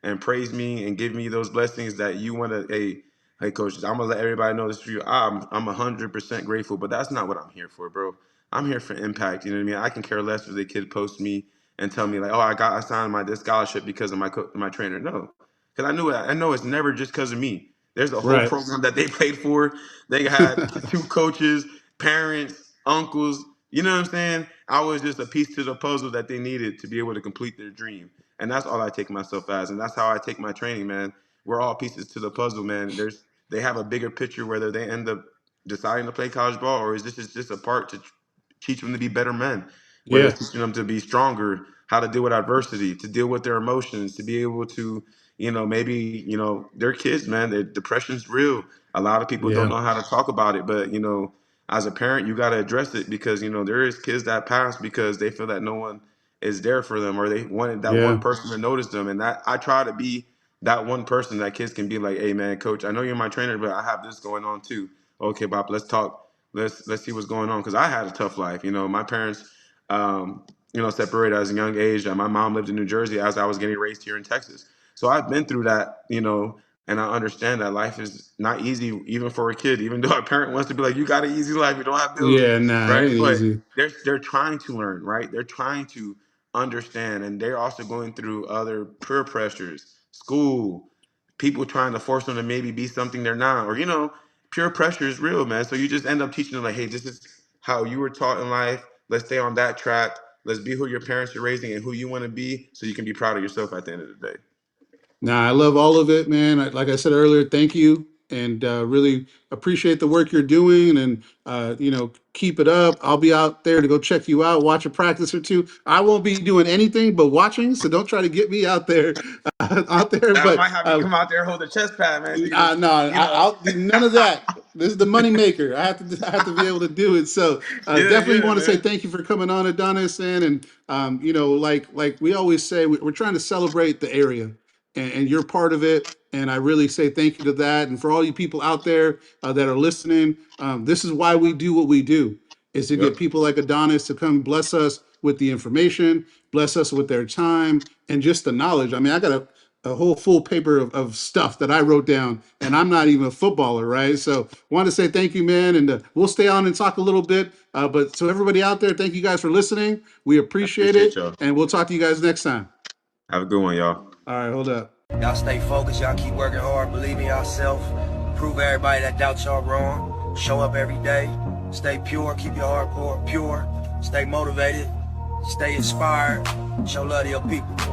[SPEAKER 7] and praise me and give me those blessings that you want to, hey, coach, I'm gonna let everybody know this for you. I'm 100% grateful, but that's not what I'm here for, bro. I'm here for impact. You know what I mean? I can care less if the kid posts me and tell me like, oh, I signed this scholarship because of my trainer. No, because I know it's never just because of me. There's a whole
[SPEAKER 1] Right.
[SPEAKER 7] program that they paid for. They had two coaches, parents, uncles. You know what I'm saying? I was just a piece to the puzzle that they needed to be able to complete their dream. And that's all I take myself as. And that's how I take my training, man. We're all pieces to the puzzle, man. They have a bigger picture, whether they end up deciding to play college ball, or is this just a part to teach them to be better men, whether
[SPEAKER 1] Yeah.
[SPEAKER 7] it's teaching them to be stronger, how to deal with adversity, to deal with their emotions, to be able to, maybe, they're kids, man. Their depression's real. A lot of people don't
[SPEAKER 1] Yeah.
[SPEAKER 7] know how to talk about it, but, as a parent, you got to address it, because, there is kids that pass because they feel that no one is there for them, or they wanted that one
[SPEAKER 1] Yeah.
[SPEAKER 7] person to notice them. And that I try to be that one person that kids can be like, hey, man, coach, I know you're my trainer, but I have this going on too. Okay, Bob, let's talk. Let's see what's going on, because I had a tough life. My parents, separated as a young age. My mom lived in New Jersey as I was getting raised here in Texas. So I've been through that, and I understand that life is not easy, even for a kid. Even though a parent wants to be like, you got an easy life, you don't have bills,
[SPEAKER 1] Yeah. Nah, it
[SPEAKER 7] right?
[SPEAKER 1] ain't
[SPEAKER 7] But
[SPEAKER 1] easy.
[SPEAKER 7] they're trying to learn, right? They're trying to understand, and they're also going through other peer pressures, school, people trying to force them to maybe be something they're not, or peer pressure is real, man. So you just end up teaching them like, hey, this is how you were taught in life. Let's stay on that track. Let's be who your parents are raising and who you want to be, so you can be proud of yourself at the end of the day.
[SPEAKER 1] Nah, I love all of it, man. Like I said earlier, thank you, and really appreciate the work you're doing, and keep it up. I'll be out there to go check you out, watch a practice or two. I won't be doing anything but watching, so don't try to get me out there, out there.
[SPEAKER 7] I
[SPEAKER 1] But
[SPEAKER 7] might have you come out there and hold a chest pad, man. So you can,
[SPEAKER 1] no, I'll do none of that. This is the money maker. I have to be able to do it. So definitely
[SPEAKER 7] yeah,
[SPEAKER 1] want to say
[SPEAKER 7] man.
[SPEAKER 1] thank you for coming on, Adonis, and like we always say, we're trying to celebrate the area, and you're part of it. And I really say thank you to that, and for all you people out there that are listening. This is why we do what we do, is to get
[SPEAKER 7] Yep.
[SPEAKER 1] people like Adonis to come bless us with the information, bless us with their time, and just the knowledge. I mean, I got a whole full paper of stuff that I wrote down, and I'm not even a footballer, right? So want to say thank you, man, and we'll stay on and talk a little bit. But so everybody out there, thank you guys for listening. We
[SPEAKER 7] I
[SPEAKER 1] appreciate
[SPEAKER 7] appreciate
[SPEAKER 1] it,
[SPEAKER 7] y'all.
[SPEAKER 1] and we'll talk to you guys next time.
[SPEAKER 7] Have a good one, y'all.
[SPEAKER 1] All right, hold up.
[SPEAKER 5] Y'all stay focused, y'all keep working hard, believe in yourself, prove everybody that doubts y'all wrong, show up every day, stay pure, keep your heart pure, stay motivated, stay inspired, show love to your people.